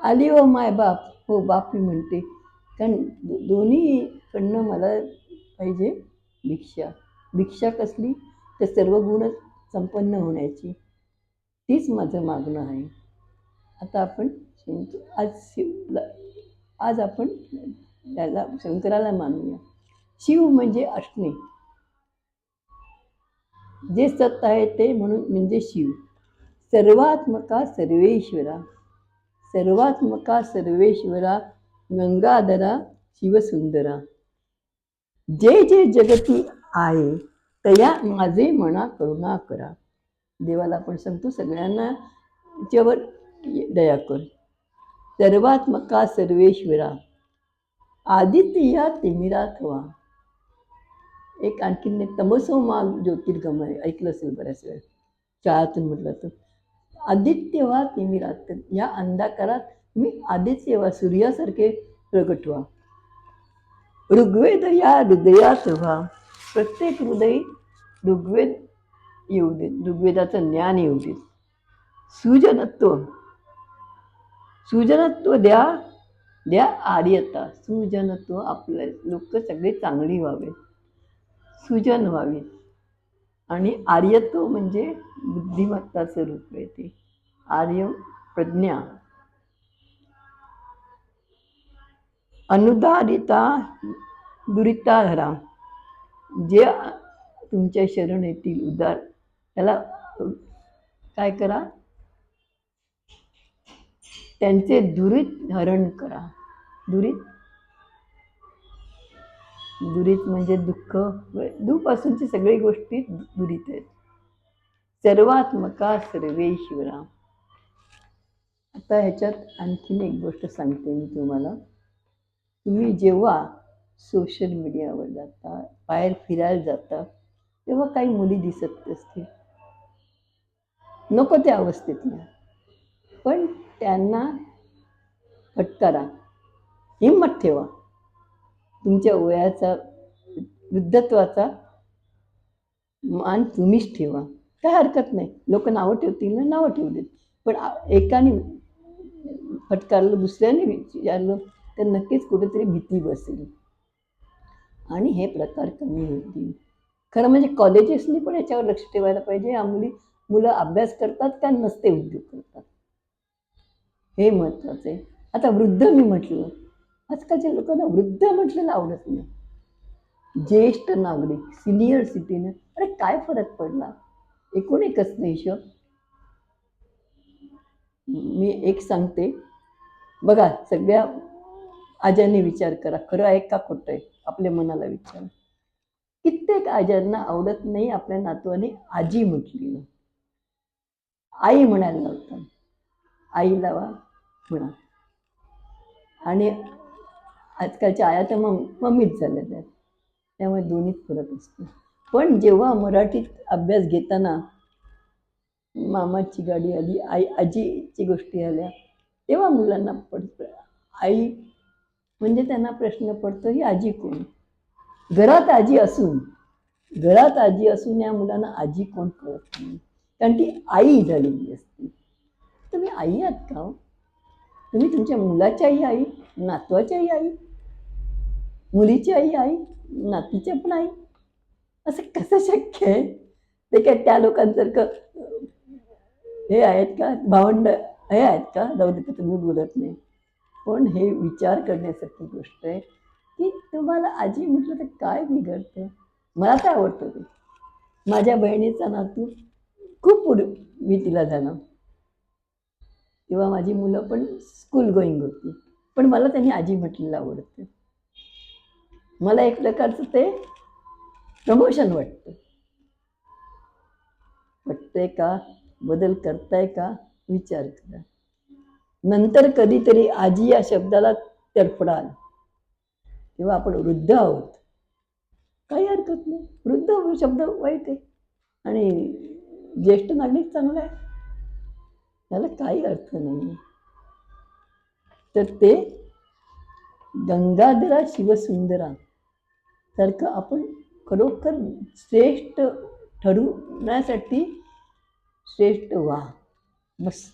आली हो माय बाप, हो बाप मी म्हणते. कारण दोन्हीकडनं मला पाहिजे भिक्षा. भिक्षा कसली? तर सर्व गुण संपन्न होण्याची. तीच माझं मागणं आहे. आता आपण आज आपण त्याला शंकराला मानूया. शिव म्हणजे असणे. जे सत आहे ते म्हणून म्हणजे शिव. सर्वात्मका सर्वेश्वरा, सर्वात्मका सर्वेश्वरा, गंगाधरा शिवसुंदरा. जे जे जगती आहे तया माझे मना करुणा करा. देवाला आपण सांगतो सगळ्यांना त्याच्यावर दया कर. सर्वात्मका सर्वेश्वरा, आदित्य तिमिरात व्हा. एक आणखीन तमसो मा ज्योतिर्गमय ऐकलं असेल बऱ्याच वेळा शाळातून म्हटलं तर. आदित्य व्हा तिमिरात, या अंधकारात तुम्ही आदित्य व्हा, सूर्यासारखे प्रगट व्हा. ऋग्वेद या हृदयात व्हा, प्रत्येक हृदय ऋग्वेद येऊ देत, ऋग्वेदाचं ज्ञान येऊ देत. सुजनत्व, सुजनत्व द्या, द्या आर्यता. सुजनत्व, आपले लोक सगळे चांगली व्हावे, सुजन व्हावी. आणि आर्यत्व म्हणजे बुद्धिमत्ताचं रूप आहे ते. आर्य प्रज्ञा. अनुदारिता दुरिताहरा, जे तुमच्या शरण येतील उदार त्याला काय करा, त्यांचे दुरित हरण करा. दुरित, दुरित म्हणजे दुःख, दुःपासूनची सगळी गोष्टी दुरित आहेत. सर्वात्मका सर्वेश्वरा. आता ह्याच्यात आणखीन एक गोष्ट सांगते मी तुम्हाला. तुम्ही जेव्हा सोशल मीडियावर जाता, बाहेर फिरायला जाता, तेव्हा काही मुली दिसत असतील नको त्या अवस्थेतल्या, पण त्यांना फटकारा, हिंमत ठेवा. तुमच्या वयाचा, वृद्धत्वाचा मान तुम्हीच ठेवा. काय हरकत नाही, लोक नावं ठेवतील ना, नावं ठेवू देत. पण एकाने फटकारलं, दुसऱ्याने विचारलं तर नक्कीच कुठेतरी भीती बसेल आणि हे प्रकार कमी होतील. खरं म्हणजे कॉलेजेसनी पण याच्यावर लक्ष ठेवायला पाहिजे. या मुलं अभ्यास करतात का नसते उद्योग करतात, हे महत्त्वाचं आहे. आता वृद्ध मी म्हटलं, आजकालच्या लोकांना वृद्ध म्हटलेलं आवडत नाही. ज्येष्ठ नागरिक, सिनियर सिटीजन, अरे काय फरक पडला? एकूण एकच हिशोब. मी एक सांगते बघा, सगळ्या आज्यांनी विचार करा, खरं आहे का खोटं आहे, आपल्या मनाला विचार. कित्येक आज्यांना आवडत नाही आपल्या नातवाने आजी म्हटली, आई म्हणायला लावतात. आई लावा म्हणा. आणि आजकालच्या आया तर मम्मीच झाल्या त्या, त्यामुळे दोन्हीच फरक असतो. पण जेव्हा मराठीत अभ्यास घेताना मामाची गाडी आली, आजीची गोष्टी आल्या, तेव्हा मुलांना आई म्हणजे त्यांना प्रश्न पडतो, ही आजी कोण? घरात आजी असून या मुलांना आजी कोण कळत नाही, कारण ती आई झालेली असते. तुम्ही आई आहात का? तुम्ही तुमच्या मुलाच्याही आई, नातवाच्याही आई, मुलीची आई, नातीच्या पण आई. असं कसं शक्य आहे? ते काय त्या लोकांसारखं हे आहेत का, भावंड हे आहेत का? जाऊ दे, तुम्ही बोलत नाही. पण हे विचार करण्यासारखी गोष्ट आहे की तुम्हाला आजी म्हटलं तर काय बिघडतं. मला तर आवडतं ते. माझ्या बहिणीचा नातू खूप पूर्वी तिला झाला, तेव्हा माझी मुलं पण स्कूल गोईंग होती, पण मला त्यांनी आजी म्हटलेलं आवडतं. मला एक प्रकारचं ते प्रमोशन वाटतं. वाटतंय का? बदल करताय का? विचार करा. नंतर कधीतरी आजी या शब्दाला तडफडाल तेव्हा आपण वृद्ध आहोत, काही हरकत नाही. वृद्ध शब्द वाईट आहे आणि ज्येष्ठ नागरिक चांगला आहे, त्याला काही अर्थ नाही. तर ते गंगाधरा शिवसुंदरा सारखं आपण खरोखर श्रेष्ठ ठरवण्यासाठी श्रेष्ठ व्हा. बस.